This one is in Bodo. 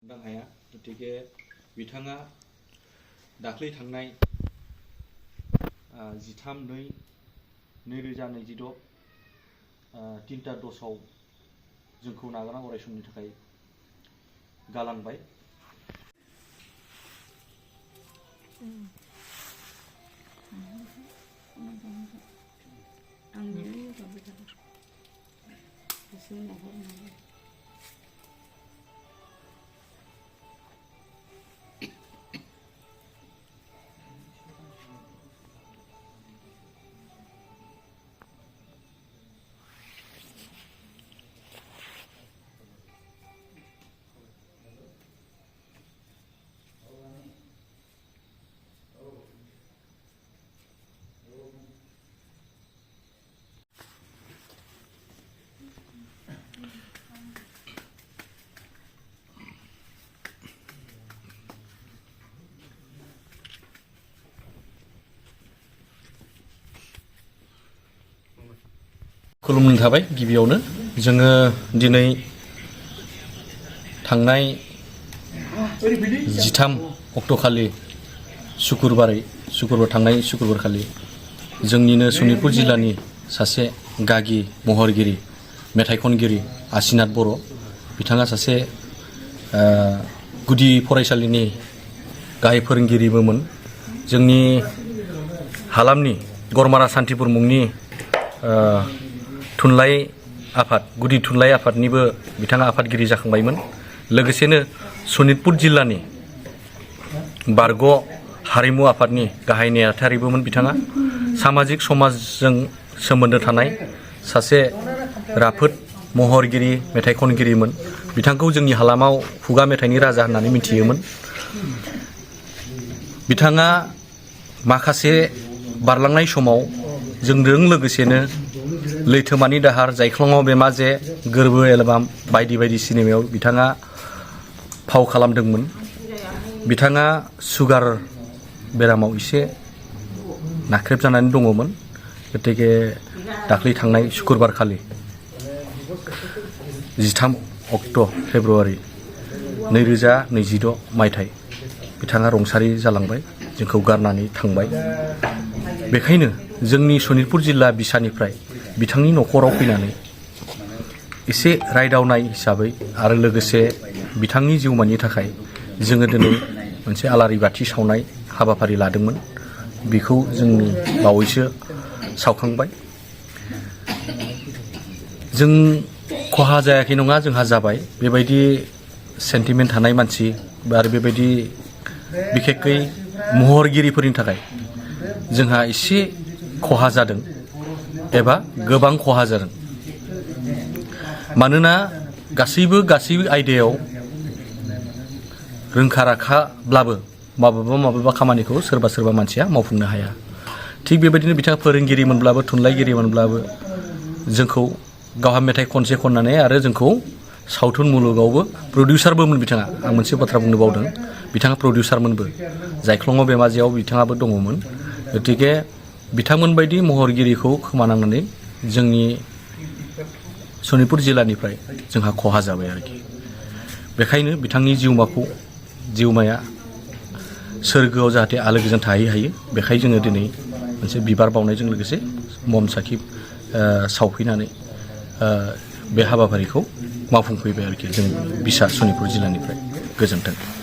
हाया गतिके बिथाङा दाख्लै थांनाय 13/2/2026 3टा द'साव जोंखौ नागारना अराय समनि थाखाय गालांबाय। खुलुमनाय थाबाय। गिबियावनो जोङो दिनै थांनाय 13 अक्ट'खालि शुक्रबार थांनाय शुक्रबार खालि जोंनिनो सनितपुर जिल्लानि सासे गागि महरगिरि मेथाइ खनगिरि आसिनाथ बर' बिथाङा सासे गुदि फरायसालिनि गाहाय फोरोंगिरिबोमोन। जोंनि हालामनि गरमारा सान्तिपुर मुंनि थुनलाइ आफाद गुदि थुनलाइ आफादनिबो बिथाङा आफादगिरि जाखांबायमोन। लोगोसेनो सनितपुर जिल्लानि बारग' हारिमु आफादनि गाहाय नेहाथारिबोमोन बिथाङा। सामाजिक समाजजों सोमोन्दो थानाय सासे राफोद महरगिरि मेथाइ खनगिरिमोन। बिथांखौ जोंनि हालामाव खुगा मेथाइनि राजा होननानै मिथियोमोन। बिथाङा माखासे बारलांनाय समाव जोंजों लोगोसेनो लैथोमानि दाहार, जायख्लङाव बेमा जे, गोरबो एलबाम बायदि बायदि सिनेमायाव बिथाङा फाव खालामदोंमोन। बिथाङा सुगार बेरामाव एसे नाख्रेबजानानै दङमोन। गतिके दाख्लै थांनाय शुक्रबार खालि 13 अक्ट' फेब्रुवारि 2026 मायथाइ बिथाङा रुंसारि जालांबाय, जोंखौ गारनानै थांबाय। बेखायनो जोंनि सनितपुर जिल्ला बिसानिफ्राय बिथांनि न'खराव फैनानै एसे रायदावनाय हिसाबै आरो लोगोसे बिथांनि जिउमानि थाखाय जोङो दिनै मोनसे आलारि बाथि सावनाय हाबाफारि लादोंमोन। बेखौ जोंनि बावैसो सावखांबाय। जों खहा जायाखै नङा, जोंहा जाबाय। बेबायदि सेन्टिमेन्ट थानाय मानसि आरो बेबायदि बिखेखै महरगिरिफोरनि थाखाय जोंहा एसे खहा जादों एबा गोबां खहा जादों। मानोना गासैबो आयदायाव रोंखा राखाब्लाबो माबेबा खामानिखौ सोरबा मानसिया मावफुंनो हाया। थिग बेबायदिनो बिथाङा फोरोंगिरिमोनब्लाबो थुनलाइगिरिमोनब्लाबो जोंखौ गावहा मेथाइ खनसे खननानै आरो जोंखौ सावथुन मुलुगावबो प्रडिउसारबोमोन बिथाङा। आं मोनसे बाथ्रा बुंनो बावदों, बिथाङा प्रडिउसारमोनबो। जायख्लङाव बेमाजियाव बिथाङाबो दङमोन। गतिके बिथांमोनबायदि महरगिरिखौ खोमानांनानै जोंनि सनितपुर जिल्लानिफ्राय जोंहा खहा जाबाय आरोखि। बेखायनो बिथांनि जिउमाया सोरगोआव जाहाथे आलो गोजोन थाहै हायो, बेखायनो जोङो दिनै मोनसे बिबार बावनायजों लोगोसे मम साखि सावफैनानै बे हाबाफारिखौ मावफुंफैबाय आरोखि जों बिसा सनितपुर जिल्लानिफ्राय। गोजोन्थों।